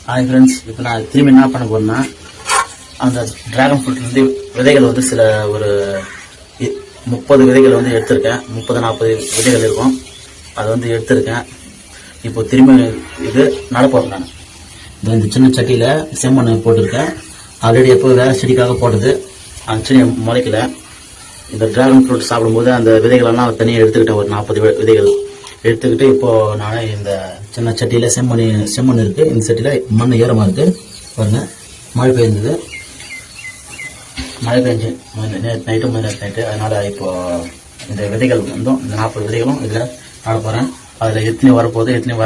Hi friends, இப்போ நான் திரும்பி என்ன பண்ண போறேன்னா, அந்த டிராகன் ஃப்ரூட்லேருந்து விதைகள் வந்து சில ஒரு 30 விதைகள் வந்து எடுத்திருக்கேன். 30-40 விதைகள் இருக்கும். அதை வந்து எடுத்திருக்கேன். இப்போ திரும்பி இது நடப்போம். நான் இந்த சின்ன சட்டியில் செம்மண் போட்டிருக்கேன். ஆல்ரெடி எப்போ வேறு செடிக்காக போட்டது, அந்த செடி முளைக்கல. இந்த டிராகன் ஃப்ரூட் சாப்பிடும்போது அந்த விதைகளெல்லாம் தனியாக எடுத்துக்கிட்டேன். ஒரு 40 விதைகள் எடுத்துக்கிட்டு இப்போது நான் இந்த சின்ன சட்டியில் செம்மண் இருக்குது. இந்த சட்டியில் மண் ஈரமாக இருக்குது. பாருங்க, மழை பெய்ஞ்சது. மழை பெஞ்சு நேற்று நைட்டு. அதனால் இப்போது இந்த விதைகள் வந்து இந்த 40 விதைகளும் இதில் நட போகிறேன். அதில் எத்தனை வரப்போகுது, எத்தனை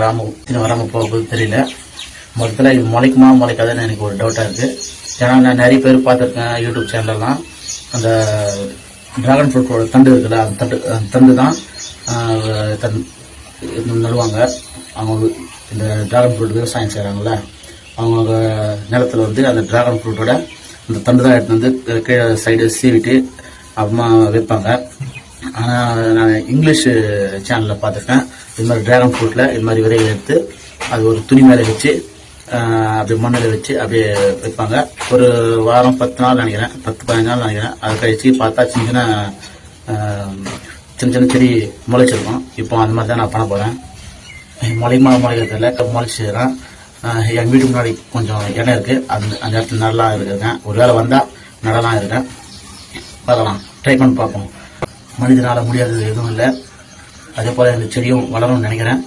வராமல் போகுது தெரியல. மொத்தத்தில் இது முளைக்குமா முளைக்காதுன்னு எனக்கு ஒரு டவுட்டாக இருக்குது. ஏன்னா நான் நிறைய பேர் பார்த்துருக்கேன் யூடியூப் சேனல்லாம். அந்த டிராகன் ஃப்ரூட்டோட தண்டு இருக்குல்ல, அந்த தண்டு தான் நடுவாங்க. அவங்க இந்த டிராகன் ஃப்ரூட் விவசாயம் செய்கிறாங்கல்ல, அவங்க நிலத்தில் வந்து அந்த டிராகன் ஃப்ரூட்டோட அந்த தண்டு தான் எடுத்து வந்து கீழே சைடு சீவிட்டு அப்புறமா வைப்பாங்க. ஆனால் நான் இங்கிலீஷ் சேனலில் பார்த்துருக்கேன். இது மாதிரி டிராகன் ஃப்ரூட்டில் இது மாதிரி விதைகள் எடுத்து அது ஒரு துணி மேலே வச்சு அப்படி மண்ணில் வச்சு அப்படியே வைப்பாங்க. ஒரு வாரம் 10 நாள் நினைக்கிறேன், 10-15 நாள் நினைக்கிறேன். அது கழிச்சு பார்த்தா சின்ன செடி முளைச்சிருக்கும். இப்போ அந்த மாதிரி தான் நான் பண்ண போகிறேன். முளைக்கிறதில்ல, முளைச்சிடுறேன். எங்கள் வீட்டுக்கு முன்னாடி கொஞ்சம் இடம் இருக்குது. அந்த இடத்துல நடலாம் இருக்குங்க. ஒரு வேளை வந்தால் நடலாம் இருக்கேன். பார்க்கலாம், ட்ரை பண்ணி பார்ப்போம். மனிதனால் முடியாதது எதுவும் இல்லை. அதே போல் இந்த செடியும் வளரும்னு நினைக்கிறேன்.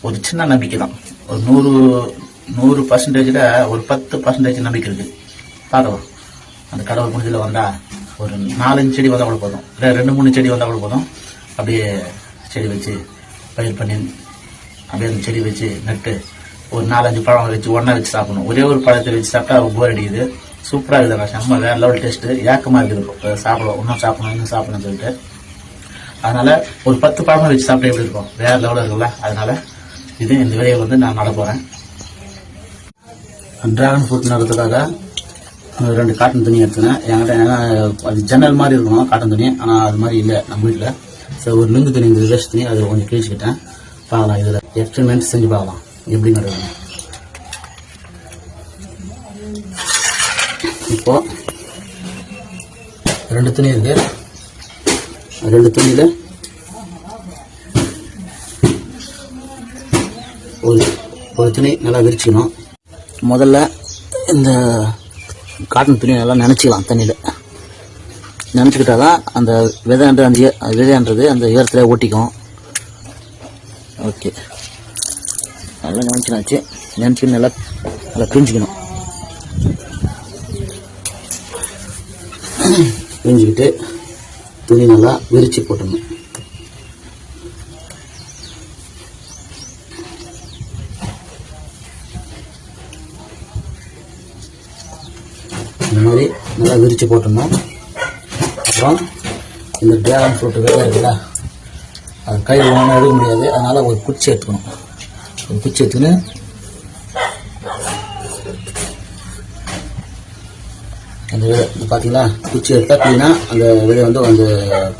ஒரு சின்ன நம்பிக்கை தான். ஒரு 100% ஒரு 10% நம்பிக்கை இருக்குது. பார்க்கலாம், அந்த கடவுள் முடிஞ்சதில் வந்தால் ஒரு 4-5 செடி வந்தால் கூட போதும், இல்லை 2-3 செடி வந்தால் கூட போதும். அப்படியே செடி வச்சு பயிர் பண்ணி அப்படியே அந்த செடி வச்சு நட்டு ஒரு 4-5 பழம் வச்சு ஒன்றா வச்சு சாப்பிடணும். ஒரே ஒரு பழத்தை வச்சு சாப்பிட்டா போர் அடிக்குது. சூப்பராக இருக்குதுங்க. செம்ம வேறு லெவல் டேஸ்ட்டு. ஏக்கமாக இருக்குது சாப்பிடுவோம், இன்னும் சாப்பிடணும்னு சொல்லிட்டு. அதனால் ஒரு 10 பழமாக வச்சு சாப்பிட்டா எப்படி இருக்கும், வேறு லெவலில் இருக்குல்ல. அதனால் இந்த விதையை வந்து நான் நட போகிறேன். டிராகன் ஃப்ரூட் நடுறதுக்காக 2 காட்டன் துணி எடுத்துனேன். என்கிட்ட ஏன்னா அது ஜன்னல் மாதிரி இருக்கணும் காட்டன் துணி, ஆனால் அது மாதிரி இல்லை நம்ம வீட்டில். ஸோ ஒரு லிங்கு துணி, இந்த விதேஷ துணி, அதை கொஞ்சம் கிழிச்சிக்கிட்டேன். பார்க்கலாம், இதில் எக்ஸ்பெரிமெண்ட் செஞ்சு பார்க்கலாம் எப்படி நடுறது. இப்போ 2 துணி இருக்கு. 2 துணியில் ஒரு துணி நல்லா விரிச்சிக்கணும். முதல்ல இந்த காட்டன் துணியை நல்லா நினச்சிக்கலாம். தண்ணியில் நினச்சிக்கிட்டா தான் அந்த விதைன்றது அந்த ஈரத்தில் ஓட்டிக்கும். ஓகே, நல்லா நினச்சிக்கிட்டு நல்லா பிரிஞ்சுக்கணும். பிரிஞ்சுக்கிட்டு துணி நல்லா விரிச்சு போட்டணும். இந்த மாதிரி நல்லா விரிச்சு போட்டணும். அப்புறம் இந்த டிராகன் ஃப்ரூட் வேலை இருக்குல்ல, அது கையில் ஒன்றும் எடுக்க முடியாது. அதனால் ஒரு குச்சி எடுத்துக்கணும். ஒரு குச்சி எடுத்துன்னு அந்த விதை பார்த்தீங்களா, குச்சி எடுத்தால் அப்படின்னா அந்த விதை வந்து அந்த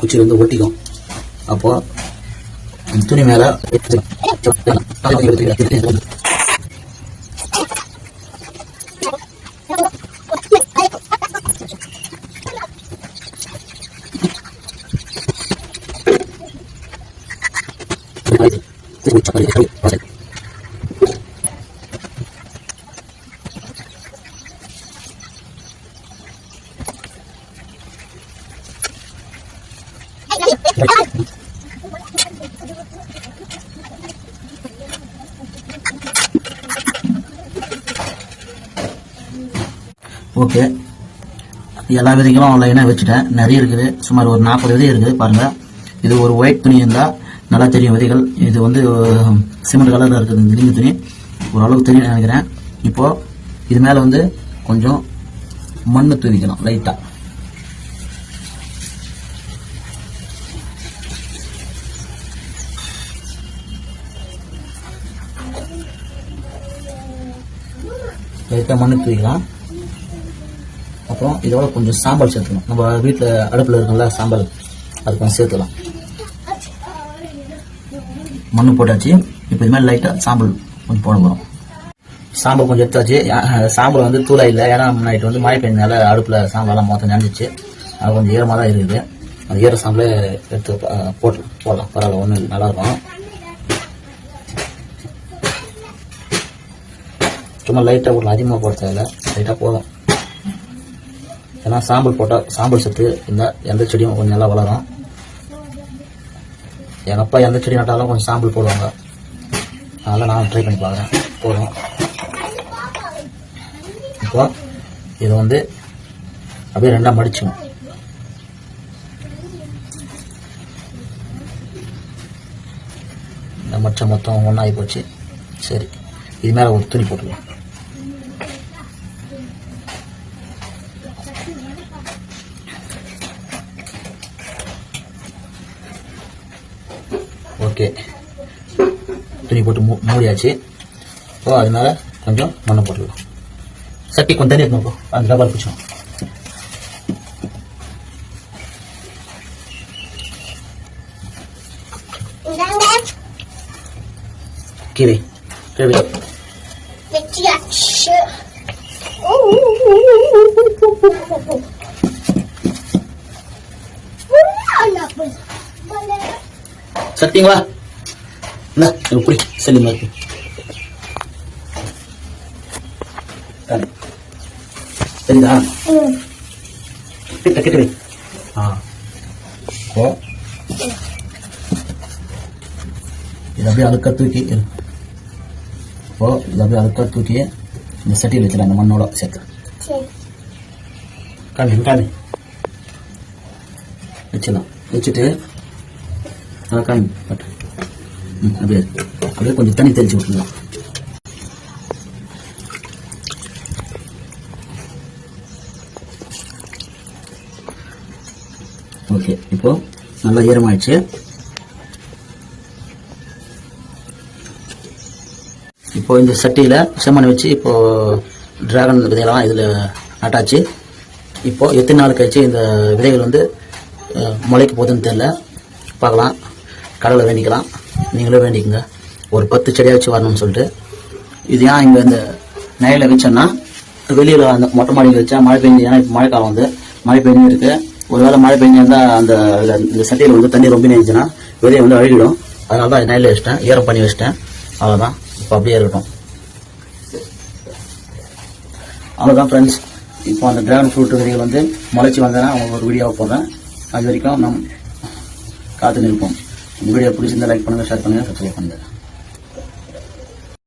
குச்சியில் வந்து ஒட்டிக்கும். அப்போது அந்த துணி மேலே ஓகே, எல்லா விதைகளும் லைனாக வச்சுட்டேன். நிறைய இருக்குது, சுமார் ஒரு 40 விதை இருக்குது. பாருங்கள், இது ஒரு ஒயிட் துணி இருந்தால் நல்லா தெரியும் விதைகள். இது வந்து சிமெண்ட் கலரில் இருக்குது. இந்த லிங்கு துணி ஓரளவுக்கு தெரியும் நினைக்கிறேன். இப்போது இது மேலே வந்து கொஞ்சம் மண் தூவிக்கணும் லைட்டாக. மண் தூவிக்கலாம். அப்புறம் இதோட கொஞ்சம் சாம்பல் சேர்த்துக்கணும். நம்ம வீட்டில் அடுப்பில் இருக்குல்ல சாம்பல், அது கொஞ்சம் சேர்த்துக்கலாம். மண் போட்டாச்சு. இப்போ இது மாதிரி லைட்டாக சாம்பல் கொஞ்சம் போட போகிறோம். சாம்பல் கொஞ்சம் எடுத்தாச்சு. சாம்பல் வந்து தூளா இல்லை, ஏன்னா நைட்டு வந்து மழை பெஞ்சனால அடுப்பில் சாம்பலாம் மொத்தம் நனைஞ்சிச்சு. அது கொஞ்சம் ஈரமாக தான் இருக்குது. அந்த ஈர சாம்பலே எடுத்து போடலாம், பரவாயில்ல, ஒன்றும் நல்லாயிருக்கும். சும்மா லைட்டாக போடலாம், அதிகமாக போட தேவையில்ல, லைட்டாக போதும். ஏன்னா சாம்பல் சத்து இருந்தால் எந்த செடியும் கொஞ்சம் நல்லா வளரும். எங்கள் அப்பா எந்த செடி நட்டாலும் கொஞ்சம் சாம்பல் போடுவாங்க, அதனால் நான் ட்ரை பண்ணி பார்க்குறேன். போதும். இப்போ இதை வந்து அப்படியே ரெண்டாக மடிச்சுக்கணும். இந்த மச்சம் மொத்தம் ஒன்றாகி போச்சு. சரி, இது மேலே ஒரு துணி போட்டுக்கலாம். ஓகே, துணி போட்டு மூடியாச்சு. இப்போ அது மேலே கொஞ்சம் மண்ணை போட்டுக்கலாம். சட்டி கொஞ்சம் தண்ணி இருக்கணும், அந்த டபால் பிடிச்சோம். கீரை கீரை சட்டிங்களா? எப்படி செல்லுமா இருக்கு சரிதா? கிட்ட கிட்ட இது அப்படியே அழுக்கா தூக்கி இதை அப்படியே அழுக்கா தூக்கி இந்த சட்டியில் வச்சிடலாம், அந்த மண்ணோட சேர்த்து. காணி வச்சிடலாம். வச்சுட்டு காணி அப்படியே அப்படியே கொஞ்சம் தண்ணி தெளிச்சு விட்டுலாம். ஓகே, இப்போ நல்லா ஈரமாயிடுச்சு. இப்போ இந்த சட்டியில் செம்மண் வச்சு இப்போ டிராகன் விதையெல்லாம் இதில் நட்டாச்சு. இப்போ எத்தனை நாள் கழிச்சு இந்த விதைகள் வந்து முளைக்கு போகுதுன்னு தெரியல, பார்க்கலாம். கடவுளை வேண்டிக்கலாம், நீங்களும் வேண்டிக்கங்க, ஒரு 10 செடியாக வச்சு வரணும்னு சொல்லிட்டு. இது ஏன் இங்கே இந்த நயலில் வச்சோன்னா, வெளியில் அந்த மொட்டை மாடியில் வச்சா மழை பெஞ்சு, ஏன்னா இப்போ மழை காலம் வந்து மழை பெஞ்சு இருக்குது. ஒருவேளை மழை பெஞ்சிருந்தால் இந்த சட்டியில் வந்து தண்ணி ரொம்ப நினைச்சுன்னா வெளியே வந்து அழுகிடும். அதனால தான் நயலில் வச்சிட்டேன், ஈரம் பண்ணி வச்சிட்டேன். அவ்வளோதான், இப்போ அப்படியே இருக்கட்டும். அவ்வளோதான் ஃப்ரெண்ட்ஸ். இப்போ அந்த டிராகன் ஃப்ரூட் விதைகள் வந்து முளைச்சி வந்தேன்னா உங்களுக்கு ஒரு வீடியோவை போடுறேன். அது வரைக்கும் காத்து நிற்போம். இந்த வீடியோ பிடிச்சிருந்தா லைக் பண்ணுங்கள், ஷேர் பண்ணுங்கள், சப்ஸ்கிரைப் பண்ணுங்கள்.